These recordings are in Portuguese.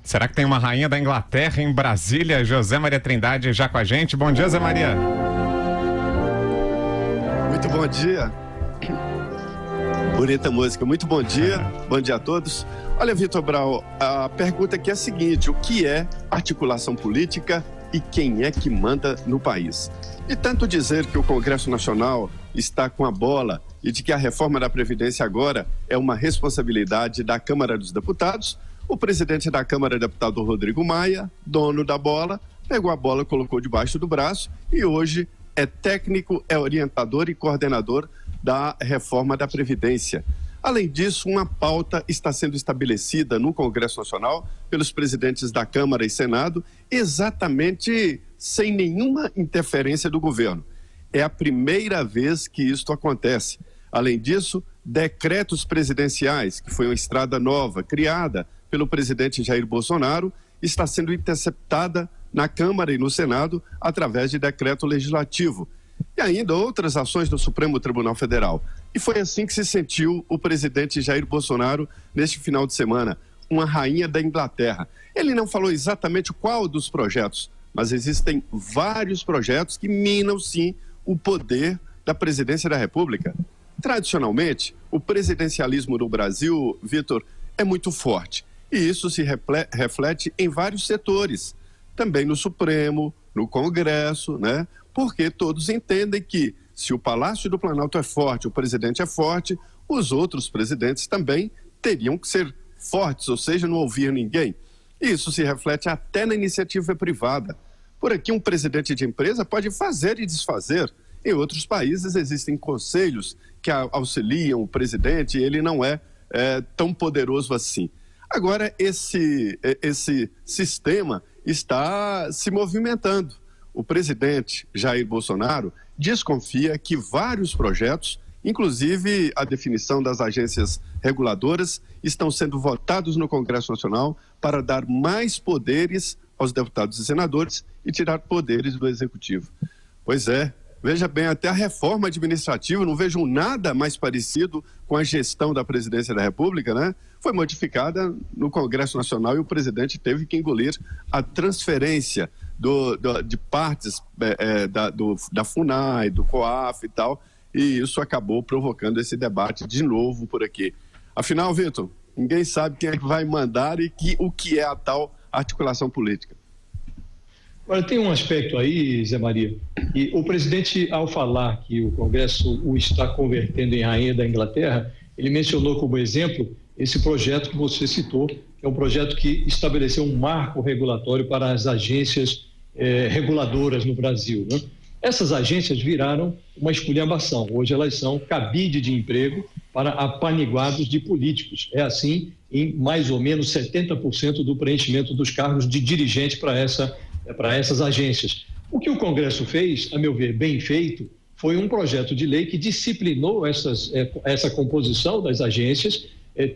Será que tem uma rainha da Inglaterra em Brasília? José Maria Trindade já com a gente. Bom dia, Zé Maria. Muito bom dia. Bonita música. Muito bom dia. Bom dia a todos. Olha, Vitor Brau, a pergunta aqui é a seguinte: o que é articulação política e quem é que manda no país? De tanto dizer que o Congresso Nacional está com a bola e de que a reforma da Previdência agora é uma responsabilidade da Câmara dos Deputados, o presidente da Câmara, deputado Rodrigo Maia, dono da bola, pegou a bola, colocou debaixo do braço e hoje é técnico, é orientador e coordenador da reforma da Previdência. Além disso, uma pauta está sendo estabelecida no Congresso Nacional pelos presidentes da Câmara e Senado, exatamente sem nenhuma interferência do governo. É a primeira vez que isto acontece. Além disso, decretos presidenciais, que foi uma estrada nova, criada pelo presidente Jair Bolsonaro, está sendo interceptada na Câmara e no Senado através de decreto legislativo. E ainda outras ações do Supremo Tribunal Federal. E foi assim que se sentiu o presidente Jair Bolsonaro neste final de semana, uma rainha da Inglaterra. Ele não falou exatamente qual dos projetos, mas existem vários projetos que minam, sim, o poder da presidência da República. Tradicionalmente, o presidencialismo no Brasil, Vitor, é muito forte. E isso se reflete em vários setores, também no Supremo, no Congresso, né? Porque todos entendem que se o Palácio do Planalto é forte, o presidente é forte, os outros presidentes também teriam que ser fortes, ou seja, não ouvir ninguém. Isso se reflete até na iniciativa privada. Por aqui, um presidente de empresa pode fazer e desfazer. Em outros países existem conselhos que auxiliam o presidente e ele não é tão poderoso assim. Agora, esse sistema está se movimentando. O presidente Jair Bolsonaro desconfia que vários projetos, inclusive a definição das agências reguladoras, estão sendo votados no Congresso Nacional para dar mais poderes aos deputados e senadores e tirar poderes do Executivo. Pois é. Veja bem, até a reforma administrativa, não vejo nada mais parecido com a gestão da presidência da República, né? Foi modificada no Congresso Nacional e o presidente teve que engolir a transferência de partes da FUNAI, do COAF e tal, e isso acabou provocando esse debate de novo por aqui. Afinal, Vitor, ninguém sabe quem é que vai mandar e o que é a tal articulação política. Agora, tem um aspecto aí, Zé Maria, e o presidente, ao falar que o Congresso o está convertendo em rainha da Inglaterra, ele mencionou como exemplo esse projeto que você citou, que é um projeto que estabeleceu um marco regulatório para as agências reguladoras no Brasil, né? Essas agências viraram uma esculhambação. Hoje elas são cabide de emprego para apaniguados de políticos. É assim em mais ou menos 70% do preenchimento dos cargos de dirigente para essas agências. O que o Congresso fez, a meu ver, bem feito, foi um projeto de lei que disciplinou essa composição das agências,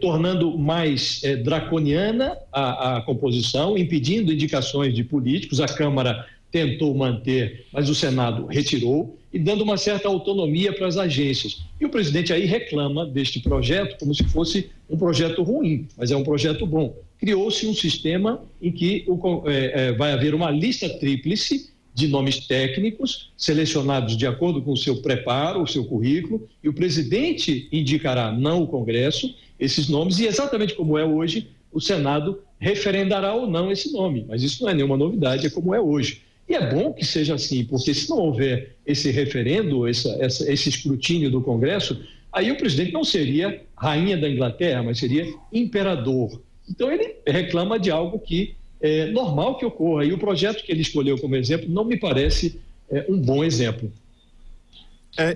tornando mais draconiana a composição, impedindo indicações de políticos. A Câmara tentou manter, mas o Senado retirou, e dando uma certa autonomia para as agências. E o presidente aí reclama deste projeto como se fosse um projeto ruim, mas é um projeto bom. Criou-se um sistema em que vai haver uma lista tríplice de nomes técnicos, selecionados de acordo com o seu preparo, o seu currículo, e o presidente indicará, não o Congresso, esses nomes, e exatamente como é hoje, o Senado referendará ou não esse nome. Mas isso não é nenhuma novidade, é como é hoje. E é bom que seja assim, porque se não houver esse referendo, esse escrutínio do Congresso, aí o presidente não seria rainha da Inglaterra, mas seria imperador. Então ele reclama de algo que é normal que ocorra. E o projeto que ele escolheu como exemplo não me parece um bom exemplo.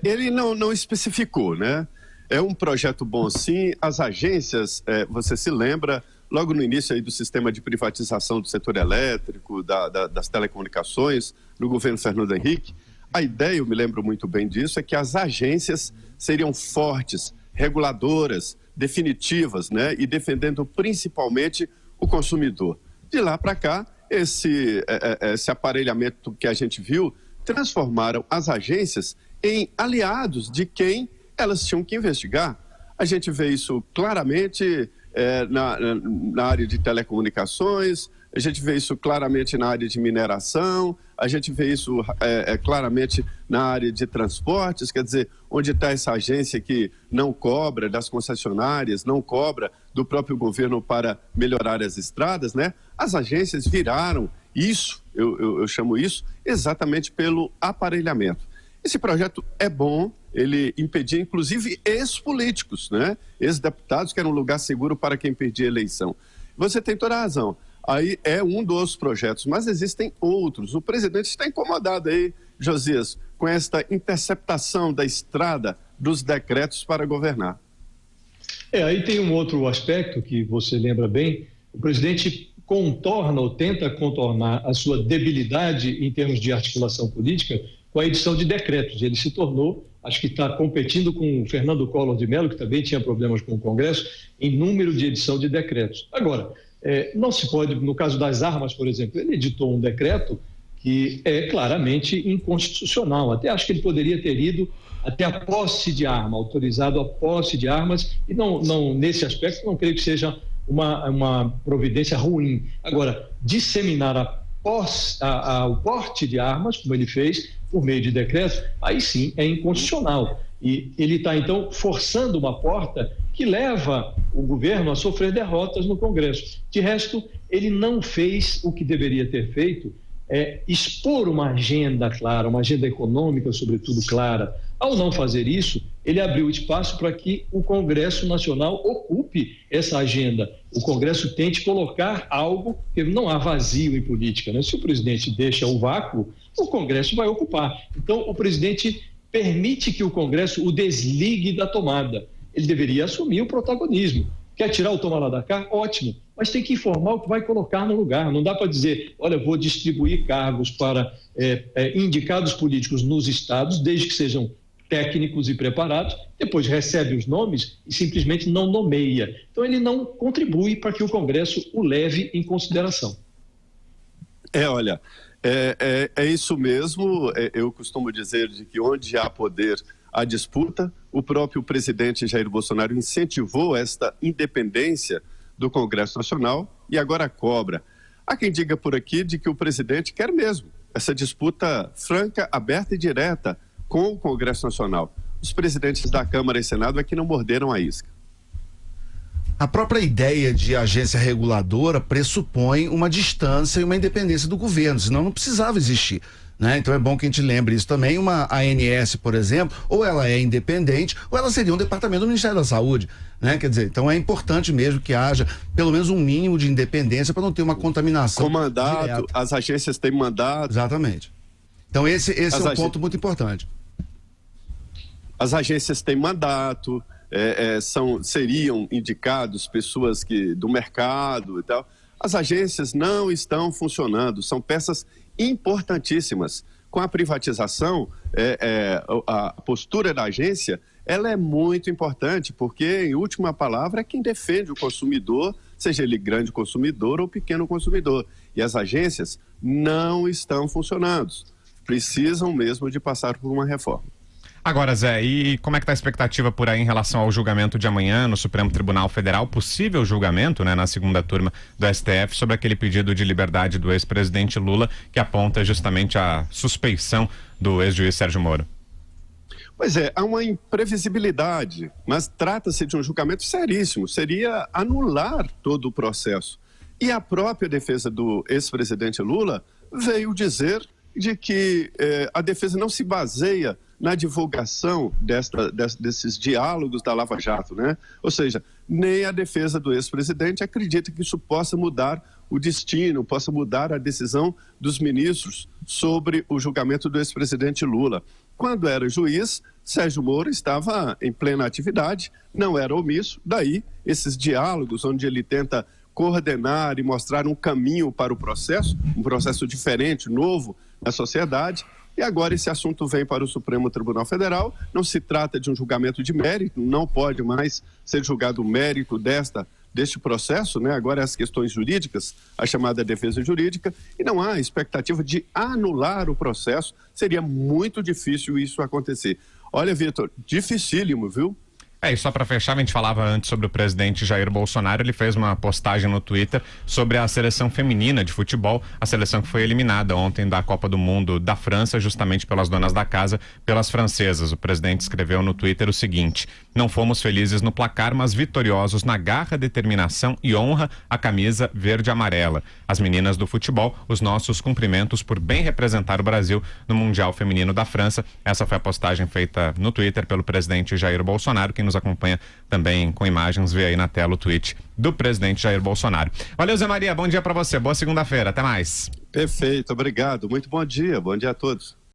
Ele não especificou, né? É um projeto bom, sim. As agências, você se lembra, logo no início aí do sistema de privatização do setor elétrico, das telecomunicações, no governo Fernando Henrique, a ideia, eu me lembro muito bem disso, é que as agências seriam fortes, reguladoras, definitivas, né? E defendendo principalmente o consumidor. De lá para cá, esse aparelhamento que a gente viu transformaram as agências em aliados de quem elas tinham que investigar. A gente vê isso claramente na área de telecomunicações, a gente vê isso claramente na área de mineração, a gente vê isso claramente na área de transportes, quer dizer, onde está essa agência que não cobra das concessionárias, não cobra do próprio governo para melhorar as estradas, né? As agências viraram isso, eu chamo isso, exatamente pelo aparelhamento. Esse projeto é bom, ele impedia inclusive ex-políticos, né? Ex-deputados, que era um lugar seguro para quem perdia a eleição. Você tem toda a razão. Aí é um dos projetos, mas existem outros. O presidente está incomodado aí, Josias, com esta interceptação da estrada dos decretos para governar. Aí tem um outro aspecto que você lembra bem. O presidente contorna ou tenta contornar a sua debilidade em termos de articulação política com a edição de decretos. Ele se tornou, acho que está competindo com o Fernando Collor de Mello, que também tinha problemas com o Congresso, em número de edição de decretos. Agora, não se pode, no caso das armas, por exemplo, ele editou um decreto que é claramente inconstitucional. Até acho que ele poderia ter ido até a posse de arma, autorizado a posse de armas, e não nesse aspecto não creio que seja uma providência ruim. Agora, disseminar o porte de armas, como ele fez, por meio de decreto, aí sim é inconstitucional. E ele está, então, forçando uma porta que leva o governo a sofrer derrotas no Congresso. De resto, ele não fez o que deveria ter feito, expor uma agenda clara, uma agenda econômica, sobretudo, clara. Ao não fazer isso, ele abriu espaço para que o Congresso Nacional ocupe essa agenda. O Congresso tente colocar algo, porque não há vazio em política, né? Se o presidente deixa o vácuo, o Congresso vai ocupar. Então, o presidente permite que o Congresso o desligue da tomada. Ele deveria assumir o protagonismo. Quer tirar o toma lá da cá? Ótimo. Mas tem que informar o que vai colocar no lugar. Não dá para dizer, olha, vou distribuir cargos para indicados políticos nos estados, desde que sejam técnicos e preparados, depois recebe os nomes e simplesmente não nomeia. Então, ele não contribui para que o Congresso o leve em consideração. Olha, é isso mesmo. Eu costumo dizer de que onde há poder, há disputa. O próprio presidente Jair Bolsonaro incentivou esta independência do Congresso Nacional e agora cobra. Há quem diga por aqui de que o presidente quer mesmo essa disputa franca, aberta e direta com o Congresso Nacional. Os presidentes da Câmara e Senado é que não morderam a isca. A própria ideia de agência reguladora pressupõe uma distância e uma independência do governo, senão não precisava existir, né? Então é bom que a gente lembre isso também. Uma ANS, por exemplo, ou ela é independente, ou ela seria um departamento do Ministério da Saúde, né? Quer dizer, então é importante mesmo que haja pelo menos um mínimo de independência para não ter uma contaminação. Com mandato, direta. As agências têm mandato. Exatamente. Então esse é um ponto muito importante. As agências têm mandato, seriam indicados pessoas do mercado e tal. As agências não estão funcionando, são peças importantíssimas. Com a privatização, a postura da agência, ela é muito importante, porque, em última palavra, é quem defende o consumidor, seja ele grande consumidor ou pequeno consumidor. E as agências não estão funcionando. Precisam mesmo de passar por uma reforma. Agora, Zé, e como é que está a expectativa por aí em relação ao julgamento de amanhã no Supremo Tribunal Federal, possível julgamento, né, na segunda turma do STF, sobre aquele pedido de liberdade do ex-presidente Lula, que aponta justamente a suspeição do ex-juiz Sérgio Moro? Pois há uma imprevisibilidade, mas trata-se de um julgamento seríssimo, seria anular todo o processo. E a própria defesa do ex-presidente Lula veio dizer de que a defesa não se baseia na divulgação desses diálogos da Lava Jato, né? Ou seja, nem a defesa do ex-presidente acredita que isso possa mudar o destino, possa mudar a decisão dos ministros sobre o julgamento do ex-presidente Lula. Quando era juiz, Sérgio Moro estava em plena atividade, não era omisso, daí esses diálogos onde ele tenta coordenar e mostrar um caminho para o processo, um processo diferente, novo na sociedade. E agora esse assunto vem para o Supremo Tribunal Federal. Não se trata de um julgamento de mérito, não pode mais ser julgado o mérito deste processo, né? Agora as questões jurídicas, a chamada defesa jurídica, e não há expectativa de anular o processo. Seria muito difícil isso acontecer. Olha, Vitor, dificílimo, viu? E só para fechar, a gente falava antes sobre o presidente Jair Bolsonaro, ele fez uma postagem no Twitter sobre a seleção feminina de futebol, a seleção que foi eliminada ontem da Copa do Mundo da França, justamente pelas donas da casa, pelas francesas. O presidente escreveu no Twitter o seguinte: não fomos felizes no placar, mas vitoriosos na garra, determinação e honra à camisa verde e amarela. As meninas do futebol, os nossos cumprimentos por bem representar o Brasil no Mundial Feminino da França. Essa foi a postagem feita no Twitter pelo presidente Jair Bolsonaro. Quem nos acompanha também com imagens, vê aí na tela o tweet do presidente Jair Bolsonaro. Valeu, Zé Maria, bom dia pra você, boa segunda-feira, até mais. Perfeito, obrigado, muito bom dia a todos.